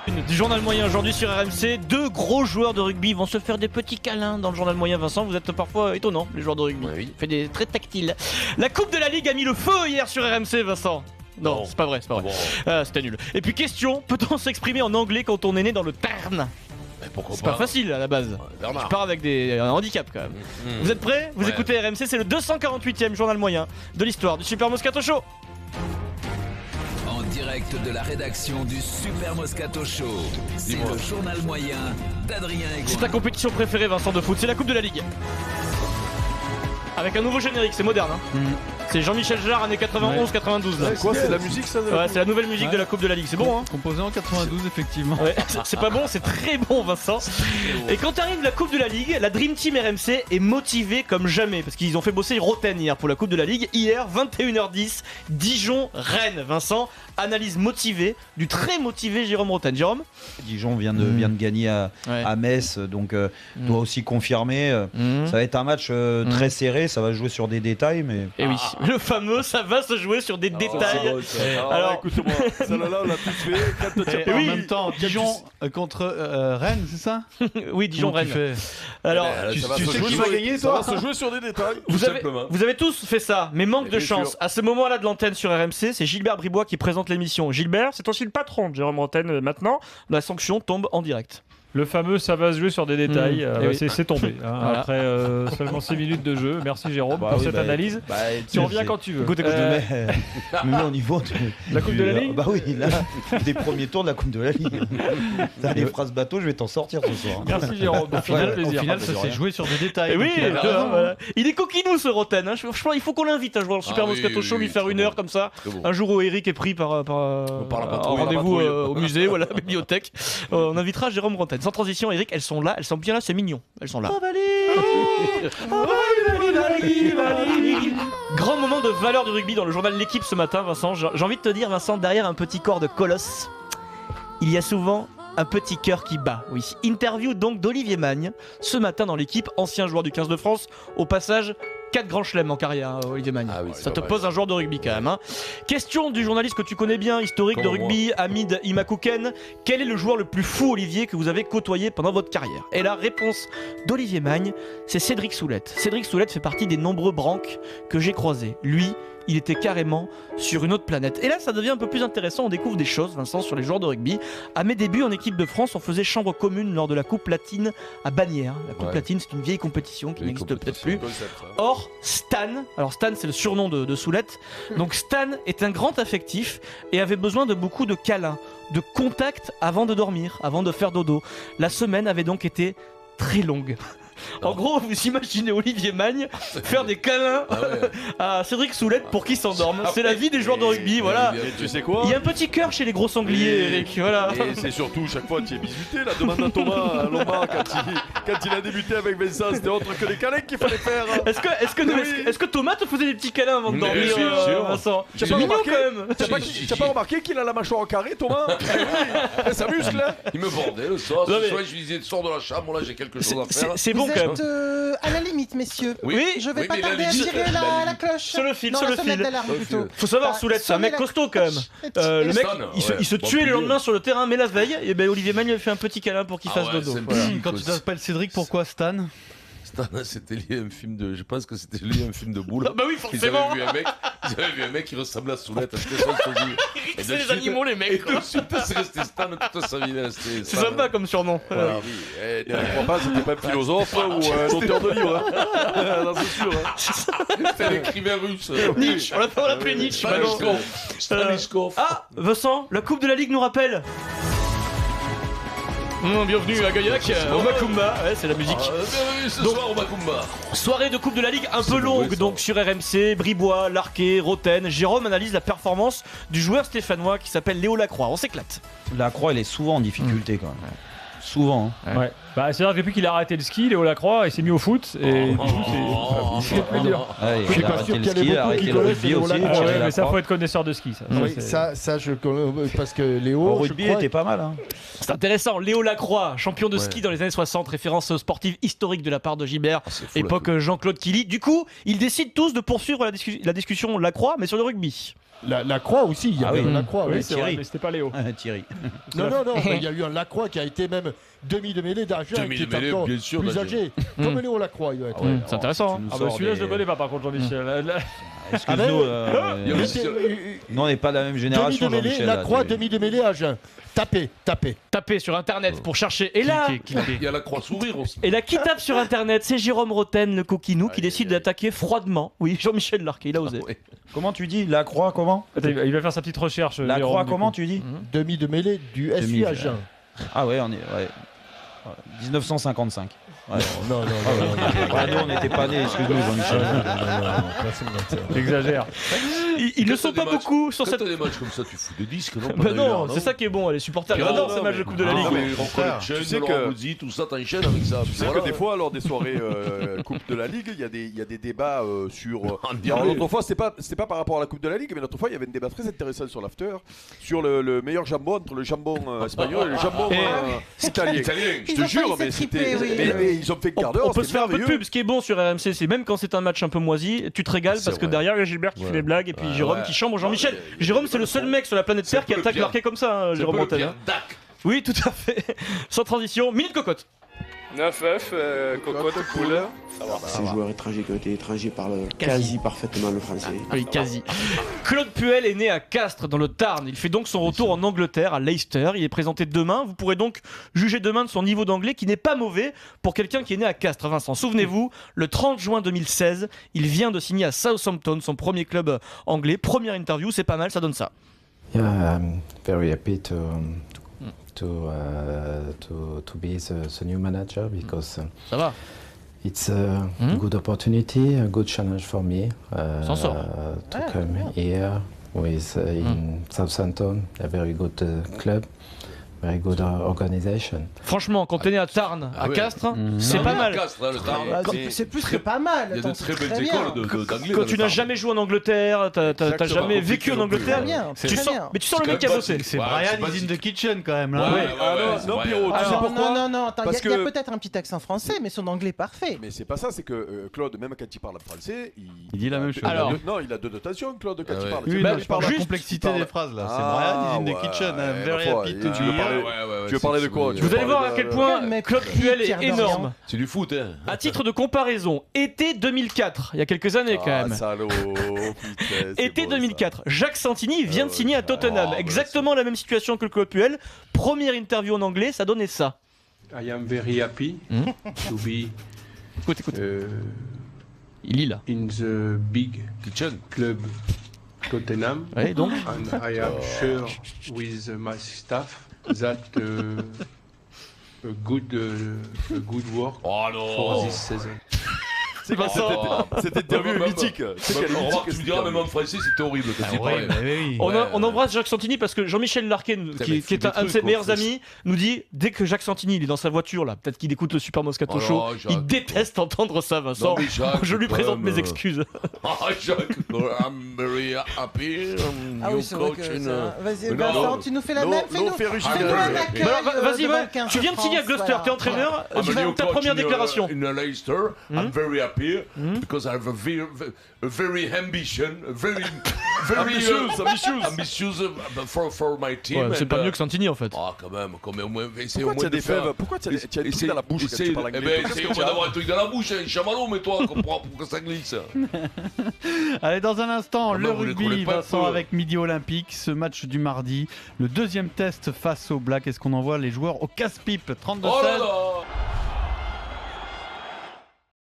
Du journal moyen aujourd'hui sur RMC, 2 gros joueurs de rugby vont se faire des petits câlins dans le journal moyen. Vincent, vous êtes parfois étonnant, les joueurs de rugby. Oui. Fait des très tactiles. La Coupe de la Ligue a mis le feu hier sur RMC, Vincent. Non, c'est pas vrai, c'est pas vrai. Bon. C'était nul. Et puis question, peut-on s'exprimer en anglais quand on est né dans le Tarn? Pourquoi C'est pas facile à la base. Bernard. Je pars avec un handicap quand même. Vous êtes prêts? Vous écoutez RMC, c'est le 248e journal moyen de l'histoire du Super Moscato Show. En direct de la rédaction du Super Moscato Show, c'est le journal moyen d'Adrien Egoin. C'est ta compétition préférée, Vincent, de foot, c'est la Coupe de la Ligue. Avec un nouveau générique, c'est moderne. C'est Jean-Michel Jarre, années 91-92. là. Quoi, c'est de la musique ça Ouais, c'est la nouvelle musique de la Coupe de la Ligue, c'est bon hein? Composé en 92, effectivement. Ouais, c'est pas bon, c'est très bon, Vincent. Et quand arrive la Coupe de la Ligue, la Dream Team RMC est motivée comme jamais parce qu'ils ont fait bosser Roten hier pour la Coupe de la Ligue. Hier, 21h10, Dijon-Rennes. Vincent, analyse motivée du très motivé Jérôme Roten. Jérôme? Dijon vient de gagner à Metz, donc doit aussi confirmer. Ça va être un match très serré, ça va jouer sur des détails, mais. Et oui, le fameux, ça va se jouer sur des détails. Alors écoute-moi, celle-là on l'a tous fait. En même temps, Dijon contre Rennes, c'est ça? Oui, Dijon-Rennes. Alors, Tu tu sais sais qui qui va va gagner, gagner, toi? toi? Ça va se jouer sur des détails, tout vous simplement. avez tous fait ça, mais manque de bien chance. sûr. À ce moment-là de l'antenne sur RMC, c'est Gilbert Bribois qui présente l'émission. Gilbert, c'est aussi le patron de Jérôme Roten maintenant. La sanction tombe en direct. Le fameux ça va se jouer sur des détails, Eh oui. c'est tombé hein, Voilà. après seulement 6 minutes de jeu. Merci Jérôme pour cette analyse. Tu reviens quand tu veux. Écoute, je me mets au niveau de La Coupe de la Ligue. Bah oui, là, des premiers tours de la Coupe de la Ligue. T'as les phrases bateau, je vais t'en sortir ce soir. Merci Jérôme, au Au plaisir. final, ça s'est joué sur des détails. Et oui, donc il avait raison. voilà. Il est coquinou ce Roten. Hein. Je pense il faut qu'on l'invite un jour dans le Super Moscato Show, lui faire une heure comme ça. Un jour où Eric est pris par la un patrouille. rendez-vous au musée, voilà, à la bibliothèque. On invitera Jérôme Roten. Sans transition, Eric, elles sont là, elles sont bien là, c'est mignon. Elles sont là. Grand moment de valeur du rugby dans le journal L'équipe ce matin, Vincent. J'ai envie de te dire, Vincent, derrière un petit corps de colosse, il y a souvent un petit cœur qui bat. Oui. Interview donc d'Olivier Magne ce matin dans l'équipe, ancien joueur du 15 de France. Au passage, 4 grands chelems en carrière, hein, Olivier Magne. Ah oui, ça c'est te pas pose un joueur de rugby quand même. Hein. Question du journaliste que tu connais bien, historique de rugby, Hamid Imakouken. Quel est le joueur le plus fou, Olivier, que vous avez côtoyé pendant votre carrière? Et la réponse d'Olivier Magne, c'est Cédric Soulette. Cédric Soulette fait partie des nombreux branques que j'ai croisés. Lui, il était carrément sur une autre planète. Et là, ça devient un peu plus intéressant. On découvre des choses, Vincent, sur les joueurs de rugby. À mes débuts en équipe de France, on faisait chambre commune lors de la Coupe Latine à Bagnères. La Coupe Latine, c'est une vieille compétition qui n'existe peut-être plus. Or, Stan, alors Stan, c'est le surnom de Soulette. Donc Stan est un grand affectif et avait besoin de beaucoup de câlins, de contact avant de dormir, avant de faire dodo. La semaine avait donc été très longue. En gros, vous imaginez Olivier Magne faire des câlins à Cédric Soulette pour qu'il s'endorme. C'est la vie des joueurs de rugby, voilà. Et tu sais quoi? Il y a un petit cœur chez les gros sangliers, Eric, voilà. Et c'est surtout, chaque fois, tu es bisuté. La demande à Thomas Lombard, quand il a débuté avec Vincent, c'était autre que les câlins qu'il fallait faire. Est-ce que Thomas te faisait des petits câlins avant de Mais dormir, bien sûr. Vincent? T'as C'est pas mignon remarqué quand même. T'as pas remarqué qu'il a la mâchoire au carré, Thomas? Ça muscle, hein? Il me bordait le soir. Non, Ce mais- soir, je lui disais, sors de la chambre, là j'ai quelque chose à faire. C'est bon Vous quand même. êtes à la limite, messieurs. Oui, Je vais oui, pas mais la tarder à limite, tirer la la cloche. Sur le fil, Non, sur la le sonnette fil. d'alarme plutôt. Faut savoir, Soulette, c'est un mec costaud quand même. Le mec, il se tuait le lendemain sur le terrain, mais la veille, et ben Olivier Magne lui a fait un petit câlin pour qu'il fasse dodo. Voilà. Quand tu t'appelles Cédric, pourquoi Stan? C'était lié à un film de. Je pense que c'était lié à un film de boule. Ah bah oui, forcément. Ils avaient vu un mec qui ressemblait à Soulette. C'était son sosie. Et C'est de les suite- animaux, les mecs. Et de suite, c'est resté Stan toute sa vie. C'est sympa comme surnom. Voilà, oui. Je crois pas, c'était pas un philosophe ou un auteur de livre. Hein. Non, c'est sûr. Hein. C'était un écrivain russe. Nietzsche, on l'appelait Nietzsche. maintenant. Staniskov. Ah, Vincent, la Coupe de la Ligue nous rappelle. Bienvenue à Gaillac, au Macumba, ouais, c'est la musique. Bienvenue ce Donc- soir au Macumba. Soirée de Coupe de la Ligue un peu C'est longue, mauvais, ça. donc sur RMC, Bribois, Larquet, Roten. Jérôme analyse la performance du joueur stéphanois qui s'appelle Léo Lacroix. On s'éclate. La Croix, elle est souvent en difficulté quand même. Souvent. Hein. Ouais. Bah, c'est-à-dire que depuis qu'il a arrêté le ski, Léo Lacroix, il s'est mis au foot et du coup, c'est plus dur. Ouais, Je suis il a pas arrêté sûr le qu'il y en ait ski, il a beaucoup arrêté qui le connaissent rugby Léo aussi. Lacroix. Ah ouais, Thierry mais ça Lacroix. faut être connaisseur de ski. Ça. Oui, c'est- ça je connais parce que Léo. Au je rugby, crois était pas mal. Hein. C'est intéressant. Léo Lacroix, champion de ski dans les années 60, référence sportive historique de la part de Gilbert, c'est fou, époque Jean-Claude Killy. Du coup, ils décident tous de poursuivre la discussion Lacroix, mais sur le rugby. Lacroix aussi, il y avait Lacroix. Oui, Oui. c'est vrai, mais c'était pas Léo. Thierry. Non, mais il y a eu un Lacroix qui a été même demi de mêlée d'Agen, Demi qui de est mêlée, encore bien sûr, plus d'Agen. âgé. Comme Léo Lacroix, il doit être. C'est intéressant. Ah bah celui-là, je le connais pas par contre, Jean-Michel. Excuse-nous. Il y a aussi- Nous, on n'est pas de la même Demi génération, de mêlée, Jean-Michel. là, Lacroix, tu- demi de mêlée Agen. Tapez. Tapez sur internet pour chercher. Et là, Il y a la croix sourire aussi. et là, qui tape sur internet, c'est Jérôme Roten, le coquinou, qui décide d'attaquer froidement. Oui, Jean-Michel Larquet, il a osé. Ouais. Comment tu dis La Croix, comment Attends, il va faire sa petite recherche. La Jérôme, Croix, du comment coup. tu dis Demi de mêlée du SU Demi, Agen. Ah ouais, on est. Ouais. 1955. Ouais. Non. Ouais, nous, on n'était pas nés, excuse-nous, Jean-Michel. T'exagères. Ils ne Quand sont t'as pas des matchs- beaucoup sur Quand cette. t'as des matchs comme ça, tu fous des disques, non? Bah Pendant une non, heure, c'est ça qui est bon, les supporters Ah, adorent non, ces matchs mais- de Coupe de la Ah, Ligue. mais Rocco Tu Lecce, sais Laurent que- Bozzi, tout ça, t'enchaînes avec ça. Tu sais Voilà. que des fois, lors des soirées Coupe de la Ligue, il y a des débats sur. dirait. Alors, l'autre fois, c'était pas par rapport à la Coupe de la Ligue, mais l'autre fois, il y avait un débat très intéressant sur l'after, sur le meilleur jambon entre le jambon espagnol et le jambon italien. Je Ils te ont jure, failli mais s'étriper, c'était. oui. Mais ils ont fait quart d'heure. On peut se c'était faire un peu de merveilleux. pub. Ce qui est bon sur RMC, c'est même quand c'est un match un peu moisi, tu te régales C'est parce que vrai. derrière il y a Gilbert qui fait les blagues et puis Jérôme qui chambre Jean-Michel. Jérôme, c'est le seul mec sur la planète C'est Terre qui un peu le attaque Pierre. Larquet comme ça, hein, C'est Jérôme pas le Montagne. Pierre Dac. Oui, tout à fait. Sans transition, minute cocotte. 9F, cocotte, poule. Ces joueurs étrangers qui ont été étrangers parlent quasi parfaitement le français. Oui, quasi. Claude Puel est né à Castres, dans le Tarn. Il fait donc son retour en Angleterre, à Leicester. Il est présenté demain. Vous pourrez donc juger demain de son niveau d'anglais, qui n'est pas mauvais pour quelqu'un qui est né à Castres. Vincent, souvenez-vous, le 30 juin 2016, il vient de signer à Southampton, son premier club anglais. Première interview, c'est pas mal, ça donne ça. Yeah, I'm very happy to be the new manager because Ça va. it's a good opportunity, a good challenge for me S'en sort. to come here with in Southampton, a very good club, very good organization. Franchement, quand t'es né à Tarn, à ouais. Castres, c'est pas mal. Castres, là, le Tarn. Ah, c'est plus que pas mal. Il y a de Attends, très c'est belles bien. écoles d'anglais. Quand dans tu le n'as Tarn. jamais joué en Angleterre, t'as Exactement. jamais vécu en Angleterre, Très bien, tu très sens, bien. mais tu sens le mec qui a bossé. C'est Ouais, Brian c'est pas is in si- the kitchen quand même. Ouais, Là. ouais, Ah non, ouais, Pierrot, ouais. tu sais Alors, pourquoi non, attends, Parce il y a que- peut-être un petit accent français, mais son anglais est parfait. Mais c'est pas ça, c'est que Claude, même quand il parle français, Il dit la même chose. Alors- Non, il a deux notations, Claude, quand Ah il ouais. parle. Oui, C'est non, pas- je parle de la juste- complexité il parle- des phrases là. C'est Ah, Brian is in the ouais, kitchen. I'm very ma foi, happy et to tu veux be parler- here. Tu veux parler de quoi Je vous allez voir à quel point Quel mec Claude Puel est Pierre Dorian. énorme. C'est du foot, hein. À titre de comparaison, été 2004, il y a quelques années quand même. Salaud, putain, c'est Été beau, ça. 2004, Jacques Santini vient de ouais. signer à Tottenham. Oh, Exactement la même situation que le Claude Puel. Première interview en anglais, ça donnait ça. I am very happy to be Écoute. Il lit là. in the big Kitchen. club Tottenham. Ouais, donc And I am sure with my staff that a good work Oh for non. this season. C'est pas Vincent. cette interview est Même- mythique. C'est qu'elle est Remarque, mythique, tu me cette diras, même interview. en français, c'était horrible quand il parlait. oui. on embrasse Jacques Santini parce que Jean-Michel Larquet, qui est un de ses meilleurs amis, nous dit dès que Jacques Santini il est dans sa voiture là, peut-être qu'il écoute le Super Moscato Oh Show, là, Jacques. il déteste entendre ça, Vincent. Non, mais Jacques, Je lui quand présente même, mes excuses. Ah, Jacques, I'm very happy. Ah New oui, c'est vrai coach que in, ça- Vas-y, no, Vincent, tu nous fais la no, même. no Fais-nous ferrugineux. un accueil. Bah, vas-y, devant va. le 15 Tu viens de signer à France, Gloucester, voilà. t'es entraîneur, I'm tu a fais new ta coach première in, déclaration. In Leicester, I'm very happy because I have a very ambition, a very ambitious for my team. Ouais, c'est and, pas mieux que Santini en fait. Ah, quand même, au moins, c'est au Pourquoi tu moins as des de faire- fèves Pourquoi tu as des trucs dans la bouche quand tu parles Eh anglais ben, c'est au moins d'avoir un truc dans la bouche, un chamallow, mais toi, pour que ça glisse. Allez, dans un instant, Ah le bah, vous les rugby, coulez pas Vincent, le feu. avec Midi Olympique, ce match du mardi. Le deuxième test face aux Blacks. Est-ce qu'on envoie les joueurs au casse-pipe 32-16 Oh là là